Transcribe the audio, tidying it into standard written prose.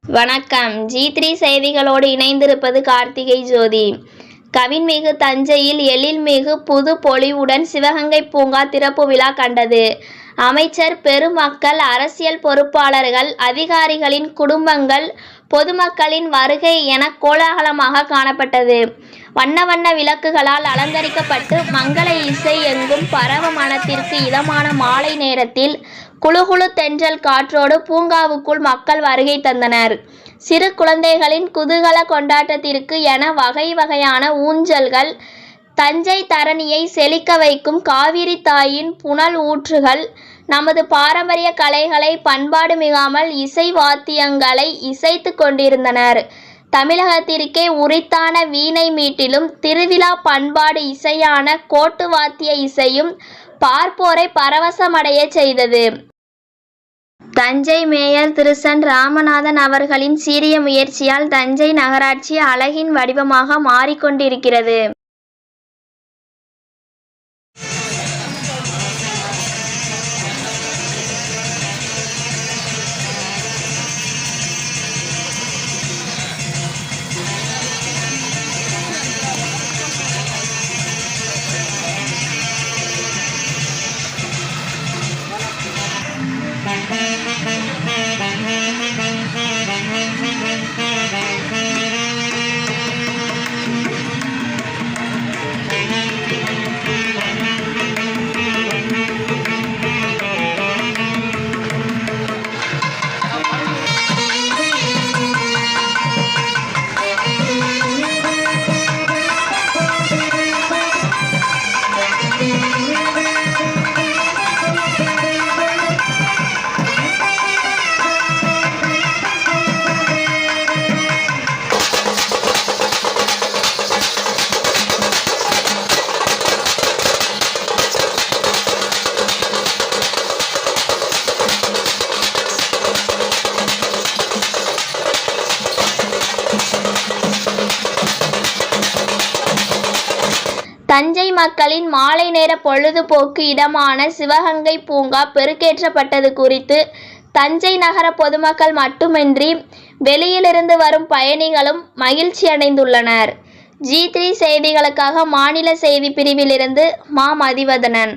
வணக்கம். G3 செய்திகளோடு இணைந்திருப்பது கார்த்திகை ஜோதி. கவின்மிகு தஞ்சையில் எழில்மிகு புது பொலிவுடன் சிவகங்கை பூங்கா திறப்பு விழா கண்டது. அமைச்சர் பெருமக்கள், அரசியல் பொறுப்பாளர்கள், அதிகாரிகளின் குடும்பங்கள், பொதுமக்களின் வருகை என கோலாகலமாக காணப்பட்டது. வண்ண வண்ண விளக்குகளால் அலங்கரிக்கப்பட்டு மங்கள இசை எங்கும் பரவ மனத்திற்கு இதமான மாலை நேரத்தில் குளுகுளு தென்றல் காற்றோடு பூங்காவுக்குள் மக்கள் வருகை தந்தனர். சிறு குழந்தைகளின் குதூகல கொண்டாட்டத்திற்கு என வகை வகையான ஊஞ்சல்கள், தஞ்சை தரணியை செழிக்க வைக்கும் காவிரி தாயின் புனல் ஊற்றுகள், நமது பாரம்பரிய கலைகளை பண்பாடு மிகாமல் இசை வாத்தியங்களை இசைத்து கொண்டிருந்தனர். தமிழகத்திற்கே உரித்தான வீணை மீட்டிலும் திருவிழா பண்பாடு இசையான கோட்டு வாத்திய இசையும் பார்ப்போரை பரவசமடைய செய்தது. தஞ்சை மேயர் திரு சன் ராமநாதன் அவர்களின் சீரிய முயற்சியால் தஞ்சை நகராட்சி அழகின் வடிவமாக மாறிக்கொண்டிருக்கிறது. தஞ்சை மக்களின் மாலை நேர பொழுதுபோக்கு இடமான சிவகங்கை பூங்கா பெருக்கேற்றப்பட்டது குறித்து தஞ்சை நகர பொதுமக்கள் மட்டுமின்றி வெளியிலிருந்து வரும் பயணிகளும் மகிழ்ச்சி அடைந்துள்ளனர். G3 செய்திகளுக்காக மாநில செய்தி பிரிவிலிருந்து மா. மதிவதனன்.